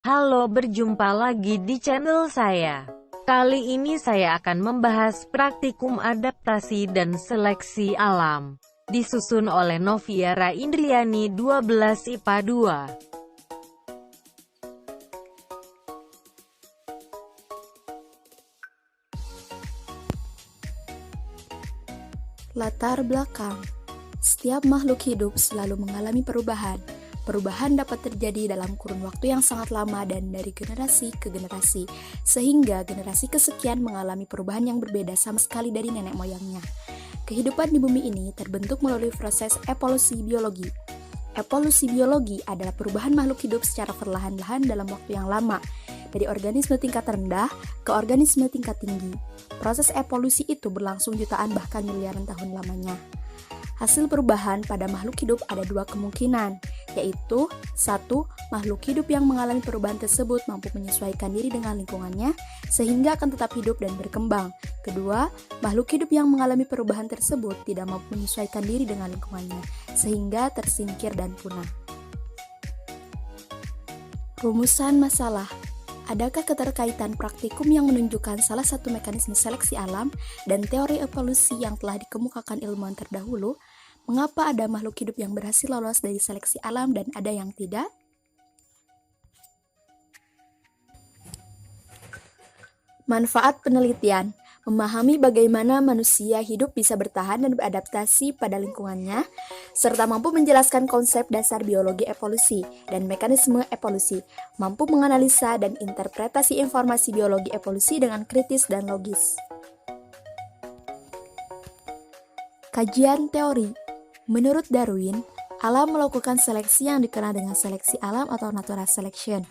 Halo, berjumpa lagi di channel saya. Kali ini saya akan membahas praktikum adaptasi dan seleksi alam. Disusun oleh Noviara Indriani 12 IPA 2. Latar belakang. Setiap makhluk hidup selalu mengalami perubahan. Perubahan dapat terjadi dalam kurun waktu yang sangat lama dan dari generasi ke generasi, sehingga generasi kesekian mengalami perubahan yang berbeda sama sekali dari nenek moyangnya. Kehidupan di bumi ini terbentuk melalui proses evolusi biologi. Evolusi biologi adalah perubahan makhluk hidup secara perlahan-lahan dalam waktu yang lama, dari organisme tingkat rendah ke organisme tingkat tinggi. Proses evolusi itu berlangsung jutaan bahkan miliaran tahun lamanya. Hasil perubahan pada makhluk hidup ada dua kemungkinan, yaitu 1. Makhluk hidup yang mengalami perubahan tersebut mampu menyesuaikan diri dengan lingkungannya, sehingga akan tetap hidup dan berkembang. Kedua, makhluk hidup yang mengalami perubahan tersebut tidak mampu menyesuaikan diri dengan lingkungannya, sehingga tersingkir dan punah. Rumusan masalah. Adakah keterkaitan praktikum yang menunjukkan salah satu mekanisme seleksi alam dan teori evolusi yang telah dikemukakan ilmuwan terdahulu? Mengapa ada makhluk hidup yang berhasil lolos dari seleksi alam dan ada yang tidak? Manfaat penelitian. Memahami bagaimana manusia hidup bisa bertahan dan beradaptasi pada lingkungannya, serta mampu menjelaskan konsep dasar biologi evolusi dan mekanisme evolusi, mampu menganalisa dan interpretasi informasi biologi evolusi dengan kritis dan logis. Kajian teori. Menurut Darwin, alam melakukan seleksi yang dikenal dengan seleksi alam atau natural selection.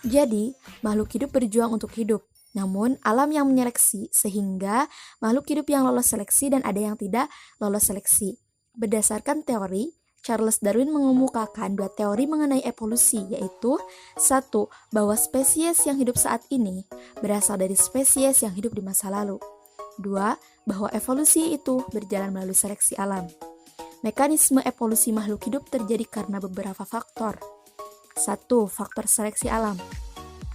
Jadi, makhluk hidup berjuang untuk hidup. Namun, alam yang menyeleksi, sehingga makhluk hidup yang lolos seleksi dan ada yang tidak lolos seleksi. Berdasarkan teori, Charles Darwin mengemukakan dua teori mengenai evolusi, yaitu 1. Bahwa spesies yang hidup saat ini berasal dari spesies yang hidup di masa lalu. 2. Bahwa evolusi itu berjalan melalui seleksi alam. Mekanisme evolusi makhluk hidup terjadi karena beberapa faktor. 1. Faktor seleksi alam.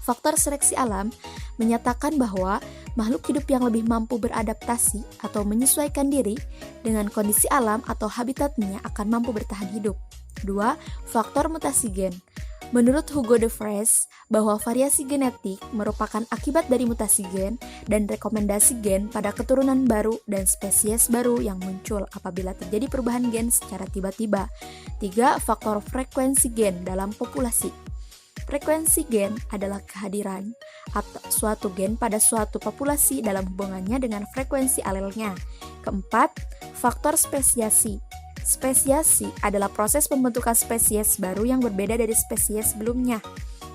Faktor seleksi alam menyatakan bahwa makhluk hidup yang lebih mampu beradaptasi atau menyesuaikan diri dengan kondisi alam atau habitatnya akan mampu bertahan hidup. 2. Faktor mutasi gen. Menurut Hugo de Vries, bahwa variasi genetik merupakan akibat dari mutasi gen dan rekomendasi gen pada keturunan baru dan spesies baru yang muncul apabila terjadi perubahan gen secara tiba-tiba. 3. Faktor frekuensi gen dalam populasi. Frekuensi gen adalah kehadiran atau suatu gen pada suatu populasi dalam hubungannya dengan frekuensi alelnya. Keempat, faktor spesiasi. Spesiasi adalah proses pembentukan spesies baru yang berbeda dari spesies sebelumnya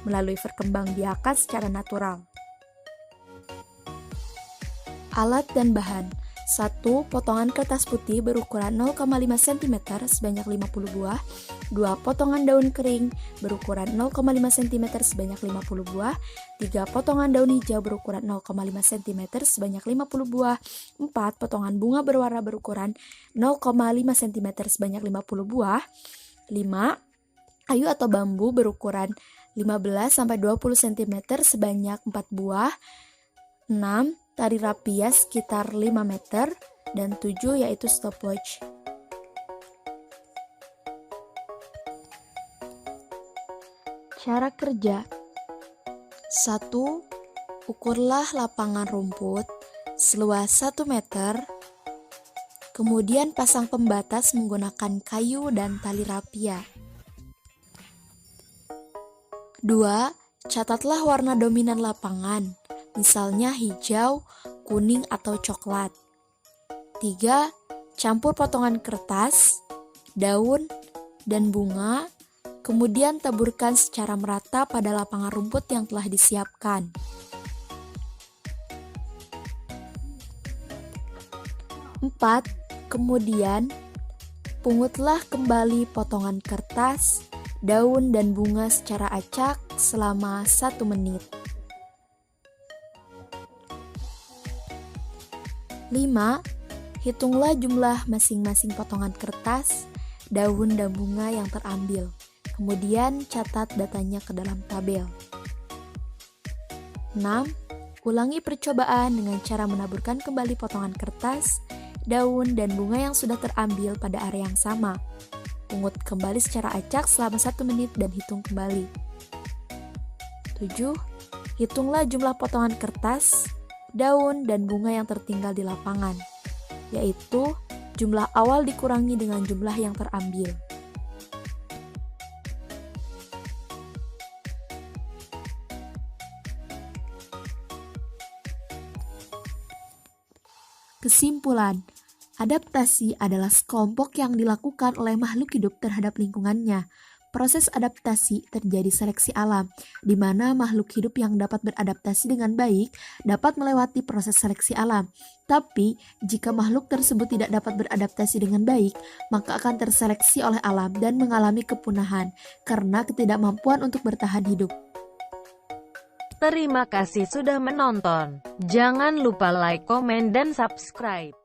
melalui perkembangbiakan secara natural. Alat dan bahan. 1. Potongan kertas putih berukuran 0,5 cm sebanyak 50 buah. 2. Potongan daun kering berukuran 0,5 cm sebanyak 50 buah. 3. Potongan daun hijau berukuran 0,5 cm sebanyak 50 buah. 4. Potongan bunga berwarna berukuran 0,5 cm sebanyak 50 buah. 5. Kayu atau bambu berukuran 15-20 cm sebanyak 4 buah. 6. Tali rapia sekitar 5 meter, dan 7 yaitu stopwatch. Cara kerja. 1. Ukurlah lapangan rumput seluas 1 meter, kemudian pasang pembatas menggunakan kayu dan tali rapia. 2. Catatlah warna dominan lapangan, misalnya hijau, kuning, atau coklat. 3. Campur potongan kertas, daun, dan bunga, kemudian taburkan secara merata pada lapangan rumput yang telah disiapkan. 4. Kemudian, pungutlah kembali potongan kertas, daun, dan bunga secara acak selama 1 menit. 5. Hitunglah jumlah masing-masing potongan kertas, daun, dan bunga yang terambil. Kemudian catat datanya ke dalam tabel. 6. Ulangi percobaan dengan cara menaburkan kembali potongan kertas, daun, dan bunga yang sudah terambil pada area yang sama. Pungut kembali secara acak selama 1 menit dan hitung kembali. 7. Hitunglah jumlah potongan kertas, daun, dan bunga yang tertinggal di lapangan, yaitu jumlah awal dikurangi dengan jumlah yang terambil. Kesimpulan, adaptasi adalah sekelompok yang dilakukan oleh makhluk hidup terhadap lingkungannya. Proses adaptasi terjadi seleksi alam, di mana makhluk hidup yang dapat beradaptasi dengan baik dapat melewati proses seleksi alam. Tapi, jika makhluk tersebut tidak dapat beradaptasi dengan baik, maka akan terseleksi oleh alam dan mengalami kepunahan karena ketidakmampuan untuk bertahan hidup. Terima kasih sudah menonton. Jangan lupa like, komen, dan subscribe.